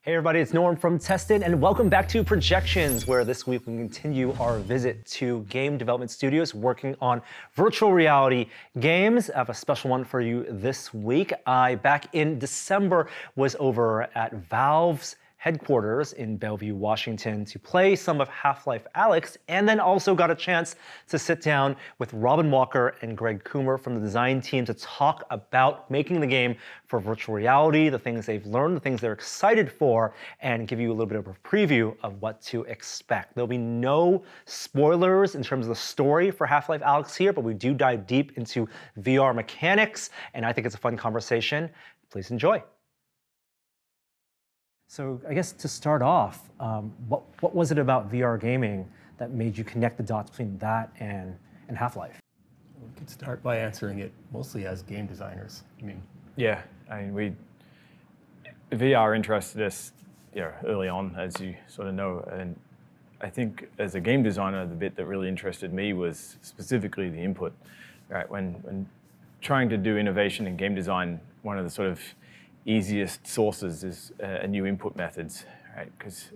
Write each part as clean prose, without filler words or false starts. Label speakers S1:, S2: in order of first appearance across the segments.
S1: Hey everybody, it's Norm from Tested, and welcome back to Projections, where this week we continue our visit to game development studios working on virtual reality games. I have a special one for you this week. Back in December, was over at Valve's headquarters in Bellevue, Washington, to play some of Half-Life Alyx, and then also got a chance to sit down with Robin Walker and Greg Coomer from the design team to talk about making the game for virtual reality, the things they've learned, the things they're excited for, and give you a little bit of a preview of what to expect. There'll be no spoilers in terms of the story for Half-Life Alyx here, but we do dive deep into VR mechanics, and I think it's a fun conversation. Please enjoy. So I guess to start off, what was it about VR gaming that made you connect the dots between that and Half-Life?
S2: We could start by answering it mostly as game designers.
S3: VR interested us, early on, as you sort of know, and I think as a game designer, the bit that really interested me was specifically the input. Right, when trying to do innovation in game design, one of the sort of easiest sources is new input methods, right? Because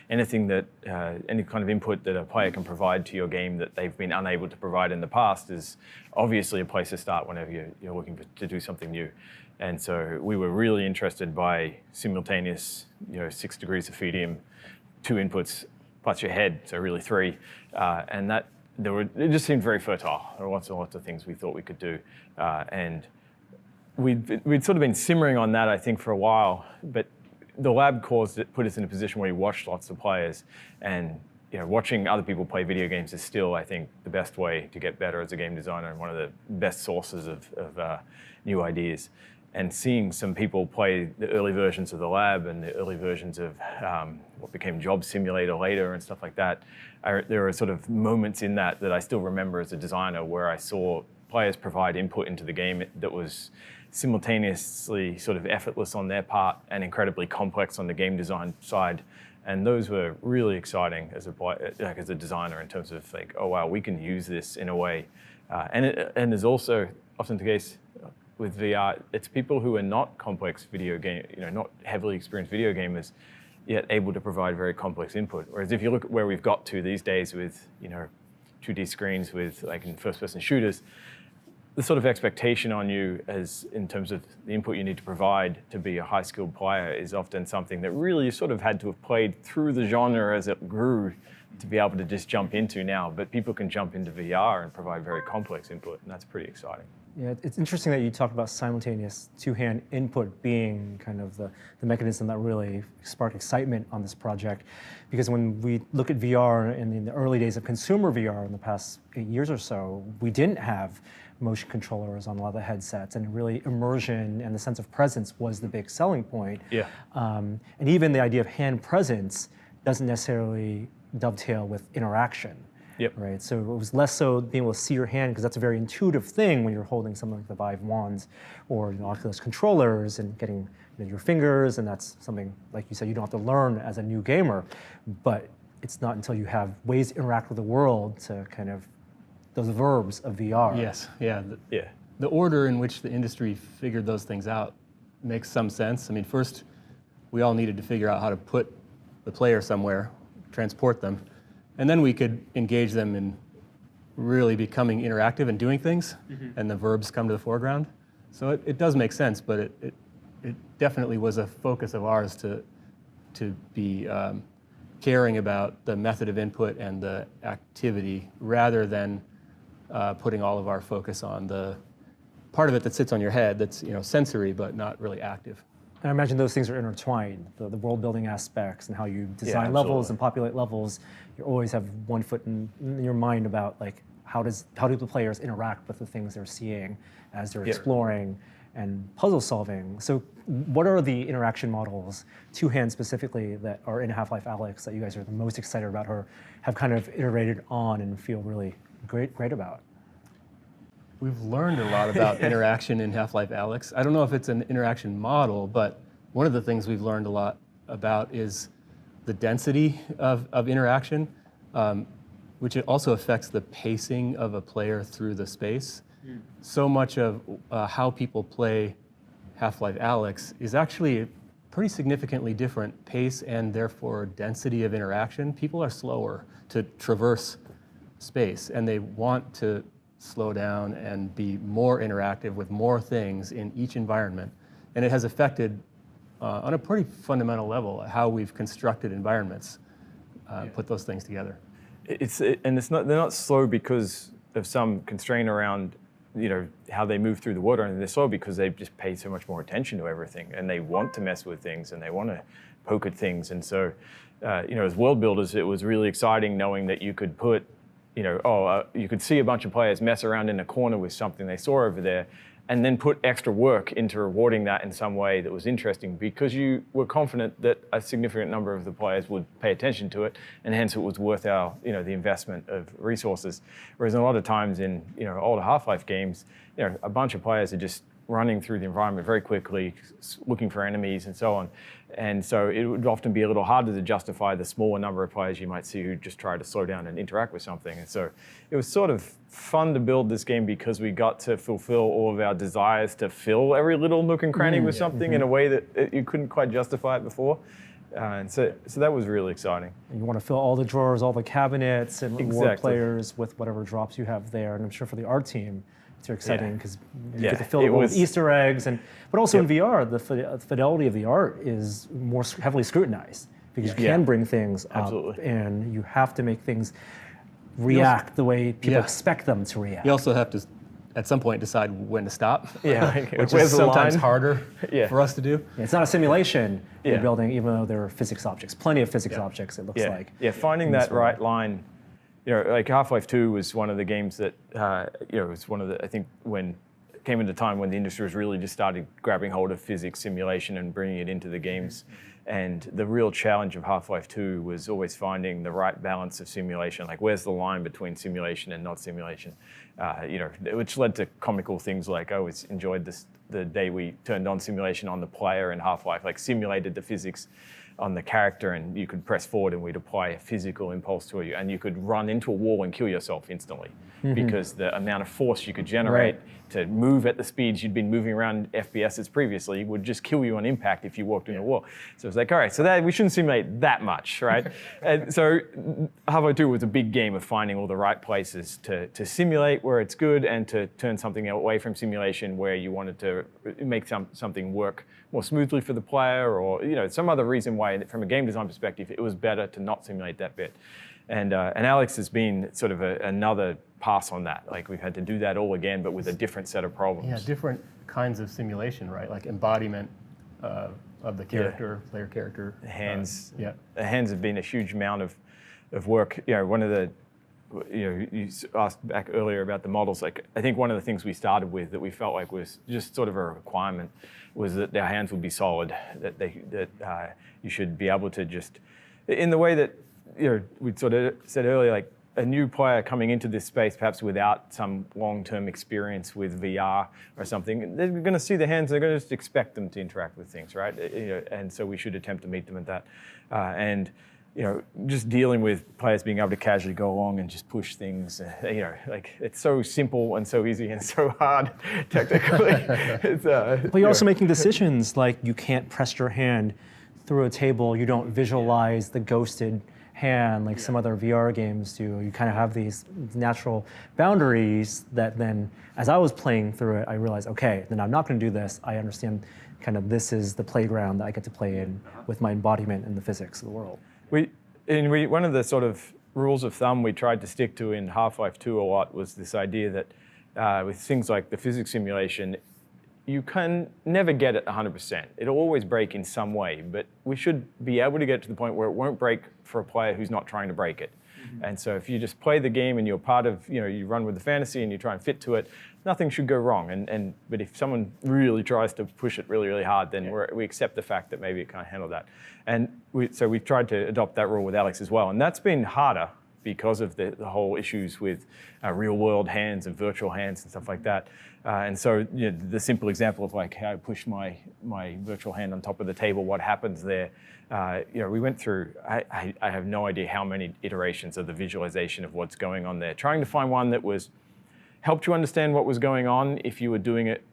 S3: any kind of input that a player can provide to your game that they've been unable to provide in the past is obviously a place to start whenever you're looking to do something new. And so we were really interested by simultaneous, 6 degrees of freedom, 2 inputs plus your head, so really 3, and that it just seemed very fertile. There were lots of things we thought we could do, and We'd sort of been simmering on that, I think, for a while, but the lab put us in a position where we watched lots of players, and watching other people play video games is still, I think, the best way to get better as a game designer and one of the best sources of new ideas. And seeing some people play the early versions of the lab and the early versions of what became Job Simulator later and stuff like that, there are sort of moments in that I still remember as a designer where I saw players provide input into the game that was simultaneously sort of effortless on their part and incredibly complex on the game design side. And those were really exciting as a designer in terms of like, oh wow, we can use this in a way. And there's also often the case with VR, it's people who are not complex not heavily experienced video gamers, yet able to provide very complex input. Whereas if you look at where we've got to these days with 2D screens with like in first-person shooters, the sort of expectation on you in terms of the input you need to provide to be a high-skilled player is often something that really you sort of had to have played through the genre as it grew to be able to just jump into now. But people can jump into VR and provide very complex input, and that's pretty exciting.
S1: Yeah, it's interesting that you talked about simultaneous two-hand input being kind of the mechanism that really sparked excitement on this project. Because when we look at VR in the early days of consumer VR in the past 8 years or so, we didn't have motion controllers on a lot of the headsets, and really immersion and the sense of presence was the big selling point.
S3: Yeah.
S1: And even the idea of hand presence doesn't necessarily dovetail with interaction.
S3: Yep.
S1: Right. So it was less so being able to see your hand, because that's a very intuitive thing when you're holding something like the Vive wands or Oculus controllers and getting your fingers, and that's something, like you said, you don't have to learn as a new gamer. But it's not until you have ways to interact with the world to kind of those verbs of VR.
S2: Yes. Yeah. The order in which the industry figured those things out makes some sense. I mean, first, we all needed to figure out how to put the player somewhere, transport them. And then we could engage them in really becoming interactive and doing things, and the verbs come to the foreground. So it does make sense, but it definitely was a focus of ours to be caring about the method of input and the activity, rather than putting all of our focus on the part of it that sits on your head that's sensory but not really active.
S1: And I imagine those things are intertwined, the world building aspects and how you design levels and populate levels. You always have one foot in your mind about like how do the players interact with the things they're seeing as they're exploring and puzzle solving. So what are the interaction models, two-hand specifically, that are in Half-Life Alyx that you guys are the most excited about or have kind of iterated on and feel really great about?
S2: We've learned a lot about interaction in Half-Life Alyx. I don't know if it's an interaction model, but one of the things we've learned a lot about is the density of interaction, which it also affects the pacing of a player through the space. So much of how people play Half-Life Alyx is actually pretty significantly different pace and therefore density of interaction. People are slower to traverse space, and they want to slow down and be more interactive with more things in each environment. And it has affected, on a pretty fundamental level, how we've constructed environments, put those things together.
S3: They're not slow because of some constraint around, how they move through the water, and they're slow because they just pay so much more attention to everything, and they want to mess with things, and they want to poke at things. And so, as world builders, it was really exciting knowing that you could put, you could see a bunch of players mess around in a corner with something they saw over there, and then put extra work into rewarding that in some way that was interesting, because you were confident that a significant number of the players would pay attention to it, and hence it was worth our, the investment of resources. Whereas a lot of times in, older Half-Life games, a bunch of players are just running through the environment very quickly, looking for enemies and so on. And so it would often be a little harder to justify the smaller number of players you might see who just try to slow down and interact with something. And so it was sort of fun to build this game because we got to fulfill all of our desires to fill every little nook and cranny with something in a way that you couldn't quite justify it before. And so that was really exciting.
S1: You want to fill all the drawers, all the cabinets, and reward players with whatever drops you have there. And I'm sure for the art team, it's very exciting because you get to fill it with Easter eggs, but also in VR, the fidelity of the art is more heavily scrutinized because you can bring things up, and you have to make things react the way people expect them to react.
S2: You also have to, at some point, decide when to stop, which
S3: is
S2: sometimes harder for us to do.
S1: It's not a simulation you're building, even though there are physics objects, plenty of physics objects, it looks like.
S3: Yeah, finding that right line. Like Half-Life 2 was one of the games that, was one of the, I think when it came into time when the industry was really just started grabbing hold of physics simulation and bringing it into the games. And the real challenge of Half-Life 2 was always finding the right balance of simulation. Like, where's the line between simulation and not simulation? Which led to comical things like I always enjoyed the day we turned on simulation on the player in Half-Life, like simulated the physics on the character, and you could press forward and we'd apply a physical impulse to you, and you could run into a wall and kill yourself instantly because the amount of force you could generate to move at the speeds you'd been moving around FPSs previously would just kill you on impact if you walked into a wall. So it's like, all right, so we shouldn't simulate that much, right? And so Half-Life 2 was a big game of finding all the right places to simulate where it's good and to turn something away from simulation where you wanted to make something work more smoothly for the player, or some other reason why, from a game design perspective, it was better to not simulate that bit. And Alyx has been sort of another pass on that. Like, we've had to do that all again, but with a different set of problems.
S2: Yeah, different kinds of simulation, right? Like embodiment of the character, player character.
S3: The hands. The hands have been a huge amount of work. One of the, you asked back earlier about the models. Like, I think one of the things we started with that we felt like was just sort of a requirement was that their hands would be solid, that you should be able to just, in the way that we sort of said earlier, like a new player coming into this space, perhaps without some long-term experience with VR or something, they're going to see the hands, they're going to just expect them to interact with things, right? And so we should attempt to meet them at that. And just dealing with players being able to casually go along and just push things, like it's so simple and so easy and so hard technically.
S1: But you're also making decisions like you can't press your hand through a table, you don't visualize the ghosted hand like some other VR games do. You kind of have these natural boundaries that then, as I was playing through it, I realized, okay, then I'm not going to do this. I understand kind of this is the playground that I get to play in with my embodiment in the physics of the world.
S3: One of the sort of rules of thumb we tried to stick to in Half-Life 2 a lot was this idea that with things like the physics simulation, you can never get it 100%. It'll always break in some way, but we should be able to get to the point where it won't break for a player who's not trying to break it. And so if you just play the game and you're part of, you run with the fantasy and you try and fit to it, nothing should go wrong. But if someone really tries to push it really, really hard, then we accept the fact that maybe it can't handle that. And so we've tried to adopt that rule with Alyx as well. And that's been harder because of the whole issues with real world hands and virtual hands and stuff like that. And so the simple example of like how I push my virtual hand on top of the table, what happens there, we went through, I have no idea how many iterations of the visualization of what's going on there, trying to find one that helped you understand what was going on if you were doing it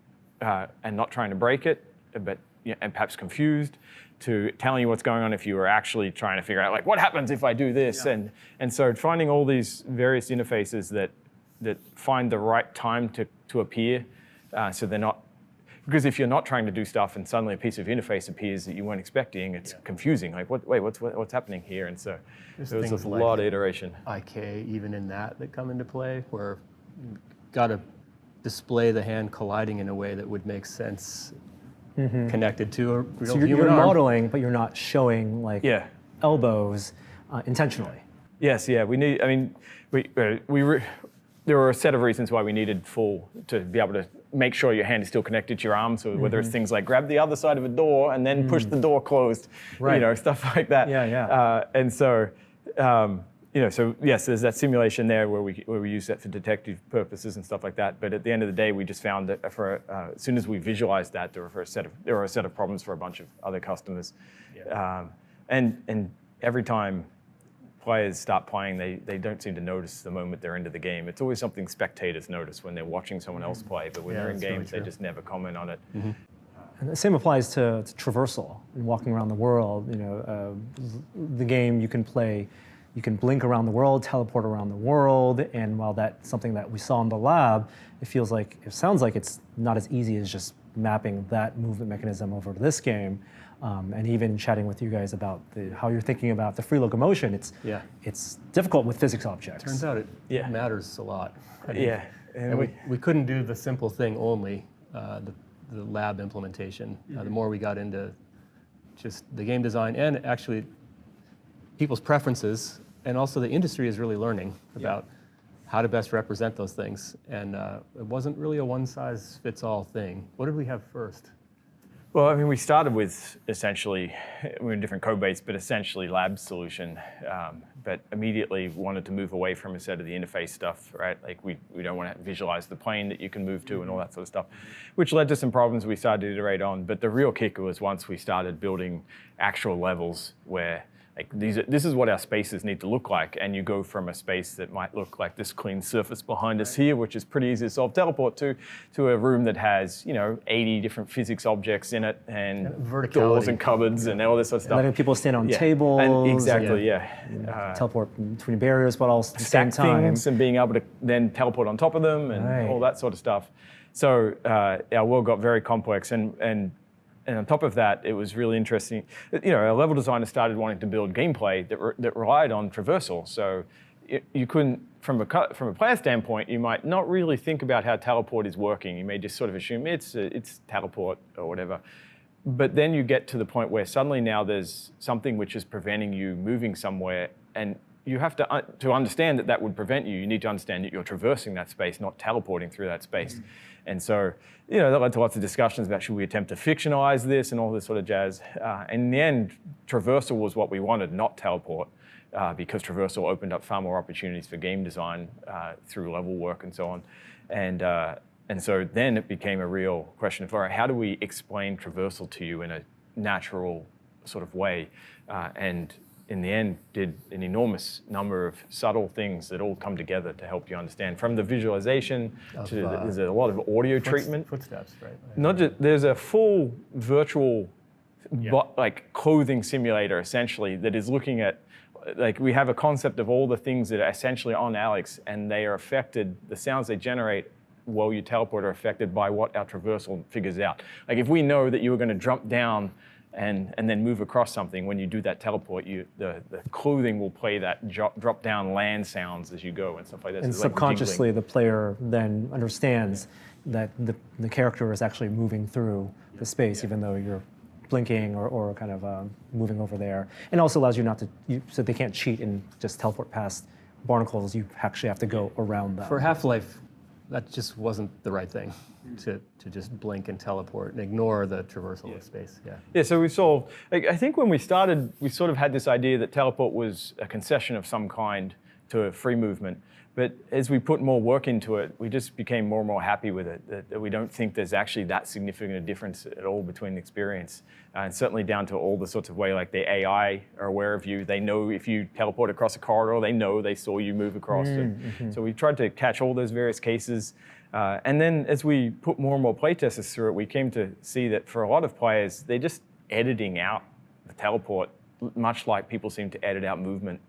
S3: and not trying to break it, but and perhaps confused, to telling you what's going on if you were actually trying to figure out, like, what happens if I do this?
S1: Yeah.
S3: And so finding all these various interfaces that find the right time to appear, so they're not, because if you're not trying to do stuff and suddenly a piece of interface appears that you weren't expecting, it's confusing. Like, what's happening here? And so there was a lot of iteration.
S2: IK, even in that come into play, where you got to display the hand colliding in a way that would make sense connected to a real
S1: So
S2: human
S1: you're
S2: arm.
S1: modeling, but you're not showing like elbows intentionally.
S3: Yes, yeah. We need. I mean, there were a set of reasons why we needed to be able to make sure your hand is still connected to your arm. So whether it's things like grab the other side of a door and then push the door closed, stuff like that. And so, so yes, there's that simulation there where we use that for detective purposes and stuff like that. But at the end of the day, we just found that as soon as we visualized that, there were a set of problems for a bunch of other customers. And every time players start playing, they don't seem to notice the moment they're into the game. It's always something spectators notice when they're watching someone else play, but when they're in games, they just never comment on it.
S1: And the same applies to traversal and walking around the world. The game you can play, you can blink around the world, teleport around the world, and while that's something that we saw in the lab, it sounds like it's not as easy as just mapping that movement mechanism over to this game. And even chatting with you guys about how you're thinking about the free locomotion, it's difficult with physics objects.
S2: Turns out it matters a lot.
S3: And
S2: we couldn't do the simple thing only, the lab implementation. The more we got into just the game design and actually people's preferences, and also the industry is really learning about how to best represent those things. And it wasn't really a one-size-fits-all thing. What did we have first?
S3: Well, I mean, we started with essentially, we were in different code base, but essentially lab solution, but immediately wanted to move away from a set of the interface stuff, right? Like we don't want to visualize the plane that you can move to and all that sort of stuff, which led to some problems we started to iterate on. But the real kicker was once we started building actual levels where like this is what our spaces need to look like, and you go from a space that might look like this clean surface behind us here, which is pretty easy to solve teleport to a room that has 80 different physics objects in it and doors and cupboards and all this sort of stuff.
S1: Letting people stand on tables.
S3: And exactly,
S1: teleport between barriers, but all at the same time.
S3: Things and being able to then teleport on top of them and all that sort of stuff. So our world got very complex, and on top of that, it was really interesting. A level designer started wanting to build gameplay that relied on traversal. So you couldn't, from a player standpoint, you might not really think about how teleport is working. You may just sort of assume it's teleport or whatever. But then you get to the point where suddenly now there's something which is preventing you moving somewhere, and you have to understand that would prevent you. You need to understand that you're traversing that space, not teleporting through that space. And so, that led to lots of discussions about should we attempt to fictionalize this and all this sort of jazz. And in the end, traversal was what we wanted, not teleport, because traversal opened up far more opportunities for game design through level work and so on. And so then it became a real question of, all right, how do we explain traversal to you in a natural sort of way? And in the end, did an enormous number of subtle things that all come together to help you understand. From the visualization to there's a lot of audio treatment.
S2: Footsteps, right?
S3: Not just, there's a full virtual like clothing simulator essentially that is looking at, like we have a concept of all the things that are essentially on Alyx, and they are affected, the sounds they generate while you teleport are affected by what our traversal figures out. Like if we know that you were going to jump down and then move across something, when you do that teleport, the clothing will play that drop down land sounds as you go and stuff like that.
S1: And
S3: so
S1: subconsciously, the player then understands that the character is actually moving through the space, even though you're blinking or kind of moving over there. And also allows you not to, so they can't cheat and just teleport past barnacles. You actually have to go around them.
S2: For Half-Life, that just wasn't the right thing, to just blink and teleport and ignore the traversal of space.
S3: Yeah, so we solved, I think when we started, we sort of had this idea that teleport was a concession of some kind to a free movement. But as we put more work into it, we just became more and more happy with it, that we don't think there's actually that significant a difference at all between the experience. And certainly down to all the sorts of way, like the AI are aware of you. They know if you teleport across a corridor, they saw you move across. So we tried to catch all those various cases. And then as we put more and more playtesters through it, we came to see that for a lot of players, they're just editing out the teleport, much like people seem to edit out movement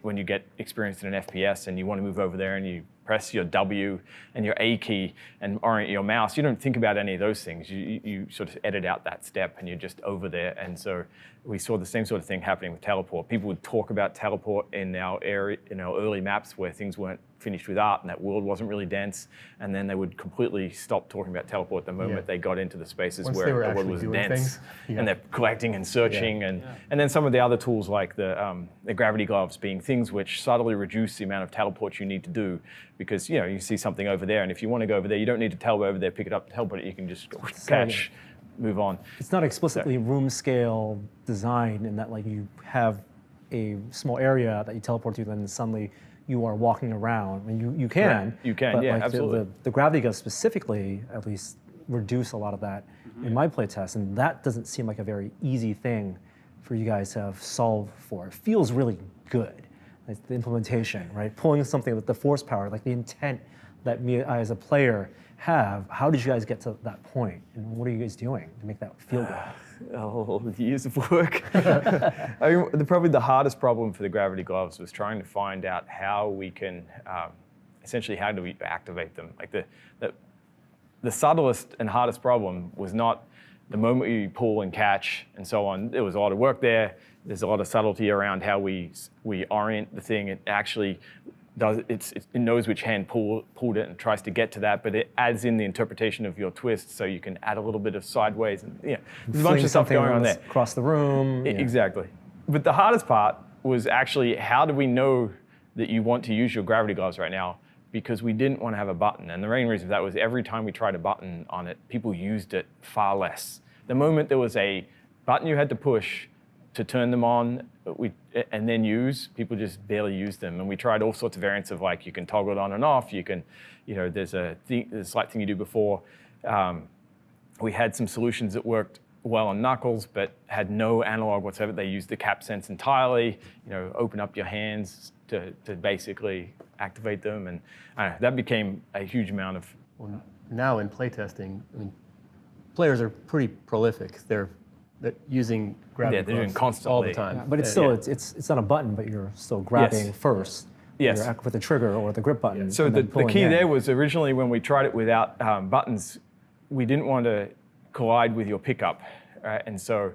S3: when you get experienced in an FPS and you want to move over there and you press your W and your A key and orient your mouse, you don't think about any of those things. You sort of edit out that step and you're just over there. And so we saw the same sort of thing happening with teleport. People would talk about teleport in our early maps where things weren't finished with art and that world wasn't really dense, and then they would completely stop talking about teleport the moment they got into the spaces
S2: Once
S3: where
S2: they were
S3: the world was
S2: actually doing
S3: dense,
S2: things.
S3: and they're collecting and searching, and then some of the other tools like the gravity gloves being things which subtly reduce the amount of teleport you need to do, because you see something over there, and if you want to go over there, you don't need to teleport over there, pick it up, teleport it, you can just catch, move on.
S1: It's not explicitly room scale design in that like you have a small area that you teleport to, then suddenly you are walking around. I mean, you can.
S3: You can,
S1: but
S3: yeah,
S1: like
S3: absolutely.
S1: The gravity gloves specifically, at least, reduce a lot of that in my playtest, and that doesn't seem like a very easy thing for you guys to have solved for. It feels really good. Like the implementation, right? Pulling something with the force power, like the intent that me as a player have. How did you guys get to that point, and what are you guys doing to make that feel good?
S3: Years of work. I mean, probably the hardest problem for the gravity gloves was trying to find out how we can, essentially how do we activate them? Like the subtlest and hardest problem was not the moment you pull and catch and so on. There was a lot of work there. There's a lot of subtlety around how we orient the thing. It actually does, it knows which hand pulled it and tries to get to that, but it adds in the interpretation of your twist, so you can add a little bit of sideways, and there's a bunch of stuff going on there.
S1: Across the room.
S3: Exactly. But the hardest part was actually, how do we know that you want to use your gravity gloves right now? Because we didn't want to have a button, and the main reason for that was every time we tried a button on it, people used it far less. The moment there was a button you had to push to turn them on and then use, people just barely used them. And we tried all sorts of variants of, like, you can toggle it on and off, you can, there's a slight thing you do before. We had some solutions that worked well on knuckles, but had no analog whatsoever. They used the cap sense entirely, open up your hands to basically activate them. And that became a huge amount of...
S2: Well, now in playtesting, I mean, players are pretty prolific. They're using gravity
S3: they're doing
S2: gloves
S3: constantly
S2: all the time.
S1: Yeah, but it's still it's not a button, but you're still grabbing first.
S3: Yes.
S1: Either with the trigger or the grip button.
S3: So the key there was, originally when we tried it without buttons, we didn't want to collide with your pickup, right? And so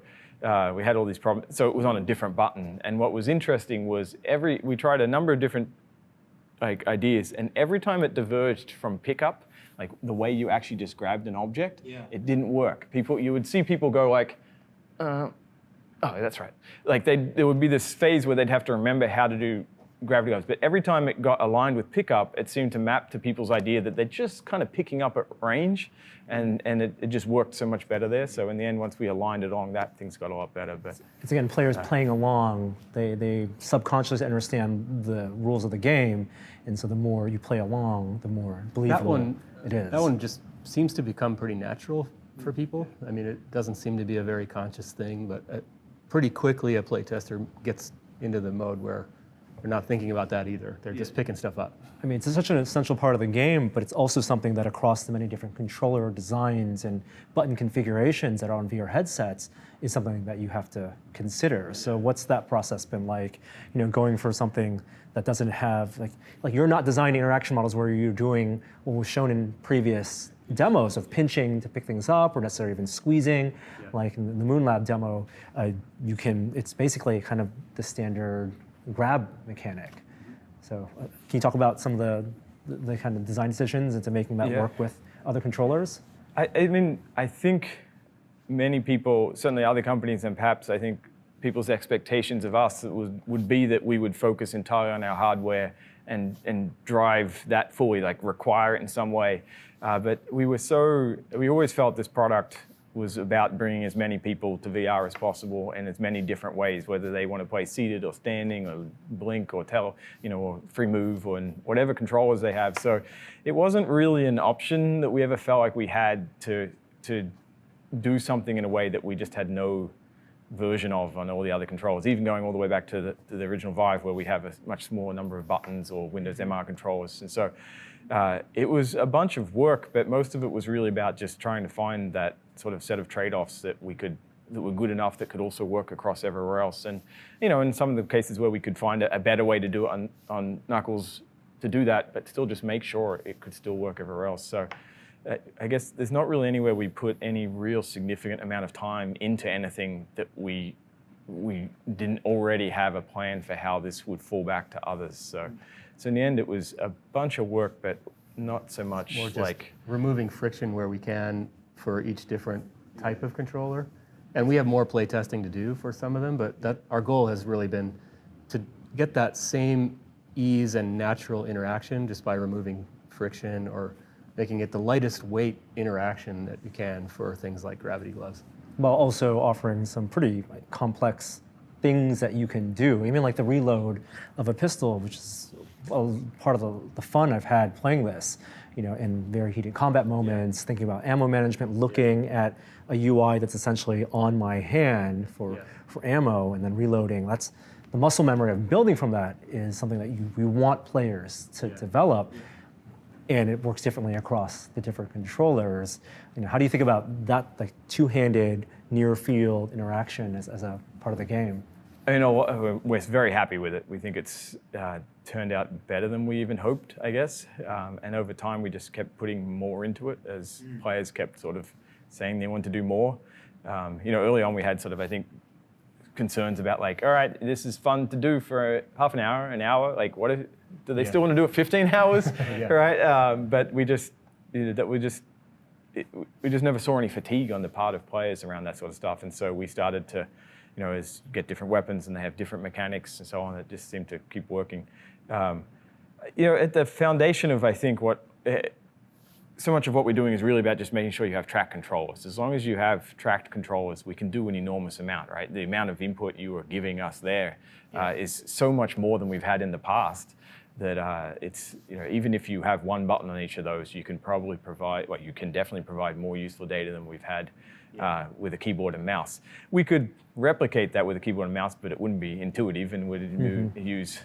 S3: we had all these problems. So it was on a different button. And what was interesting was we tried a number of different ideas, and every time it diverged from pickup, like the way you actually just grabbed an object, it didn't work. You would see people go like, oh, that's right. Like there would be this phase where they'd have to remember how to do gravity gloves, but every time it got aligned with pickup, it seemed to map to people's idea that they're just kind of picking up at range, and it just worked so much better there. So in the end, once we aligned it along that, things got a lot better. But
S1: it's again, players playing along, they subconsciously understand the rules of the game, and so the more you play along, the more believable it is.
S2: That one just seems to become pretty natural for people. I mean, it doesn't seem to be a very conscious thing, but pretty quickly a playtester gets into the mode where they're not thinking about that either. They're just picking stuff up.
S1: I mean, it's such an essential part of the game, but it's also something that across the many different controller designs and button configurations that are on VR headsets is something that you have to consider. So what's that process been like, going for something that doesn't have, like you're not designing interaction models where you're doing what was shown in previous demos of pinching to pick things up or necessarily even squeezing. Like in the Moon Lab demo, it's basically kind of the standard grab mechanic. So can you talk about some of the kind of design decisions into making that work with other controllers?
S3: I mean, I think many people, certainly other companies, and perhaps I think people's expectations of us would be that we would focus entirely on our hardware and drive that fully, like require it in some way. But we always felt this product was about bringing as many people to VR as possible in as many different ways, whether they want to play seated or standing or blink or or free move or whatever controllers they have. So it wasn't really an option that we ever felt like we had to do something in a way that we just had no version of on all the other controllers, even going all the way back to the original Vive, where we have a much smaller number of buttons or Windows MR controllers. And so it was a bunch of work, but most of it was really about just trying to find that sort of set of trade-offs that that were good enough that could also work across everywhere else. And in some of the cases where we could find a better way to do it on Knuckles, to do that, but still just make sure it could still work everywhere else. So I guess there's not really anywhere we put any real significant amount of time into anything that we didn't already have a plan for how this would fall back to others. So in the end, it was a bunch of work, but not so much
S2: More just
S3: like
S2: removing friction where we can for each different type of controller. And we have more play testing to do for some of them, but our goal has really been to get that same ease and natural interaction just by removing friction or making it the lightest weight interaction that you can for things like gravity gloves.
S1: While also offering some pretty complex things that you can do, even like the reload of a pistol, which is part of the fun I've had playing this, in very heated combat moments, thinking about ammo management, looking at a UI that's essentially on my hand for ammo and then reloading. That's the muscle memory of building from that is something that we want players to develop. And it works differently across the different controllers. How do you think about that, like two-handed, near-field interaction as a part of the game?
S3: We're very happy with it. We think it's turned out better than we even hoped, I guess. And over time, we just kept putting more into it as players kept sort of saying they want to do more. Early on, we had sort of, I think, concerns about like, all right, this is fun to do for half an hour. Like, what if? Do they still want to do it 15 hours, right? But we just never saw any fatigue on the part of players around that sort of stuff. And so we started to, get different weapons and they have different mechanics and so on that just seem to keep working. At the foundation of, I think, so much of what we're doing is really about just making sure you have tracked controllers. As long as you have tracked controllers, we can do an enormous amount, right? The amount of input you are giving us there is so much more than we've had in the past. That it's, even if you have one button on each of those, you can probably provide, you can definitely provide more useful data than we've had with a keyboard and mouse. We could replicate that with a keyboard and mouse, but it wouldn't be intuitive and would use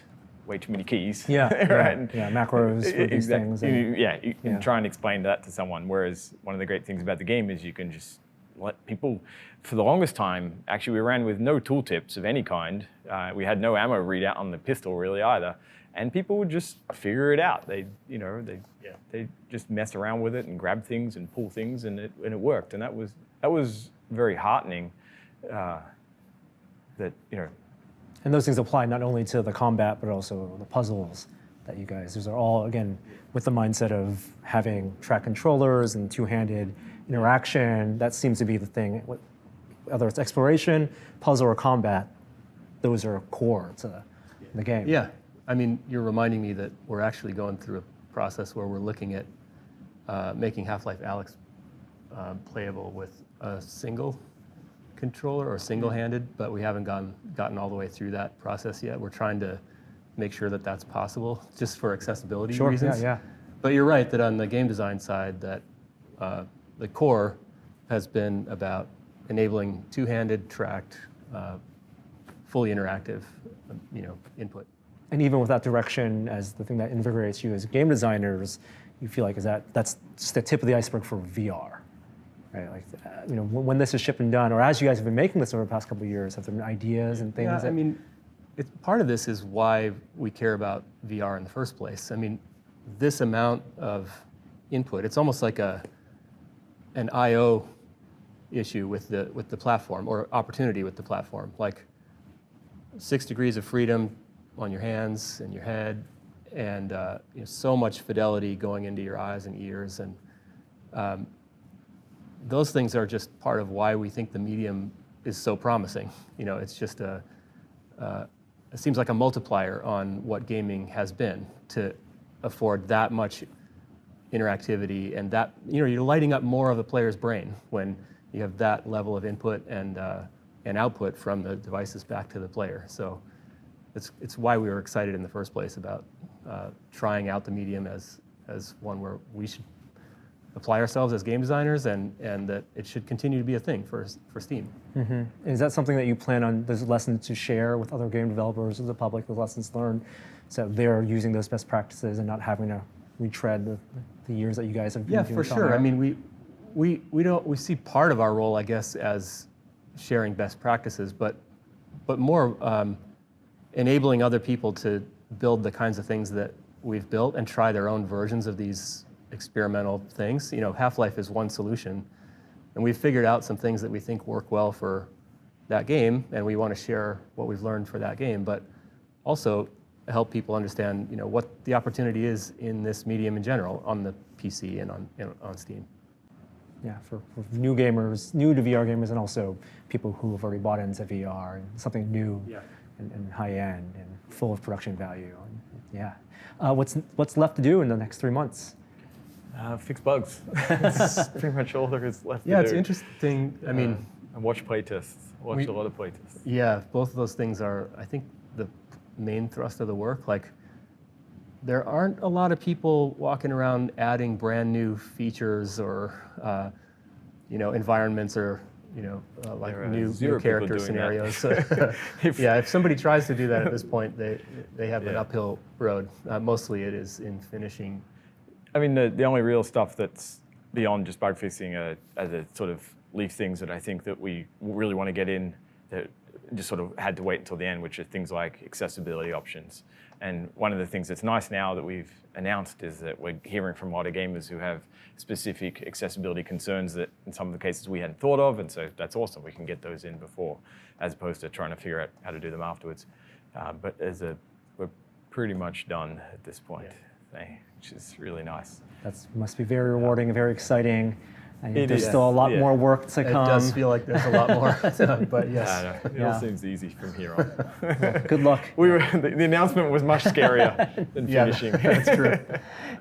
S3: way too many keys.
S1: Right? Macros for these things.
S3: You can try and explain that to someone, whereas one of the great things about the game is you can just let people, for the longest time, actually we ran with no tooltips of any kind. We had no ammo readout on the pistol really either. And people would just figure it out. They just mess around with it and grab things and pull things, and it worked. And that was very heartening.
S1: And those things apply not only to the combat, but also the puzzles that you guys. Those are all again with the mindset of having track controllers and two-handed interaction. That seems to be the thing. Whether it's exploration, puzzle, or combat, those are core to the game.
S2: Yeah. I mean, you're reminding me that we're actually going through a process where we're looking at making Half-Life Alyx playable with a single controller or single-handed, but we haven't gotten all the way through that process yet. We're trying to make sure that that's possible, just for accessibility reasons.
S1: Yeah.
S2: But you're right that on the game design side, that the core has been about enabling two-handed, tracked, fully interactive, input.
S1: And even with that direction as the thing that invigorates you as game designers, you feel like that's just the tip of the iceberg for VR, right? Like, when this is shipped and done, or as you guys have been making this over the past couple of years, have there been ideas and things?
S2: Yeah, part of this is why we care about VR in the first place. I mean, this amount of input, it's almost like an I/O issue with the platform, or opportunity with the platform. Like 6 degrees of freedom on your hands and your head, and so much fidelity going into your eyes and ears, and those things are just part of why we think the medium is so promising. It's just it seems like a multiplier on what gaming has been to afford that much interactivity, and that you're lighting up more of the player's brain when you have that level of input and output from the devices back to the player. So it's why we were excited in the first place about trying out the medium as one where we should apply ourselves as game designers, and that it should continue to be a thing for Steam.
S1: Mm-hmm. Is that something that you plan on, those lessons to share with other game developers or the public, the lessons learned, so they're using those best practices and not having to retread the years that you guys have been doing?
S2: Yeah, for sure. I mean, we see part of our role, I guess, as sharing best practices, but more enabling other people to build the kinds of things that we've built and try their own versions of these experimental things. You know, Half-Life is one solution, and we've figured out some things that we think work well for that game, and we want to share what we've learned for that game, but also help people understand, you know, what the opportunity is in this medium in general on the PC and on Steam.
S1: Yeah, for new gamers, new to VR gamers, and also people who have already bought into VR and something new and high end and full of production value. And, yeah, what's left to do in the next 3 months?
S3: Fix bugs. That's pretty much all there is left to do.
S2: Yeah, it's interesting. I mean,
S3: and watch playtests. Watch a lot of playtests.
S2: Yeah, both of those things are, I think, the main thrust of the work. Like, there aren't a lot of people walking around adding brand new features or, you know, environments or, you know, like new character scenarios. So, if somebody tries to do that at this point, they have an uphill road. Mostly it is in finishing.
S3: I mean, the only real stuff that's beyond just bug fixing are the sort of leaf things that I think that we really want to get in that just sort of had to wait until the end, which are things like accessibility options. And one of the things that's nice now that we've announced is that we're hearing from a lot of gamers who have specific accessibility concerns that in some of the cases we hadn't thought of, and so that's awesome. We can get those in before, as opposed to trying to figure out how to do them afterwards. But we're pretty much done at this point, which is really nice.
S1: That must be very rewarding and very exciting. And there's
S3: is.
S1: still a lot more work to come.
S2: It does feel like there's a lot more, but yes.
S3: It all seems easy from here on.
S1: Well, good luck.
S3: The announcement was much scarier than finishing.
S2: That's true.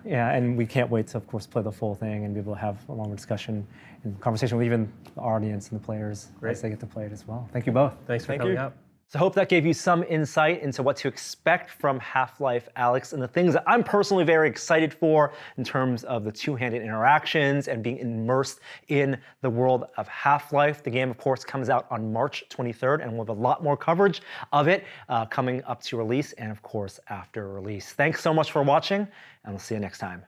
S1: Yeah, and we can't wait to, of course, play the full thing and be able to have a longer discussion and conversation with even the audience and the players as they get to play it as well. Thank you both.
S2: Thanks for coming out.
S1: So I hope that gave you some insight into what to expect from Half-Life Alyx and the things that I'm personally very excited for in terms of the two-handed interactions and being immersed in the world of Half-Life. The game, of course, comes out on March 23rd, and we'll have a lot more coverage of it coming up to release and, of course, after release. Thanks so much for watching, and we'll see you next time.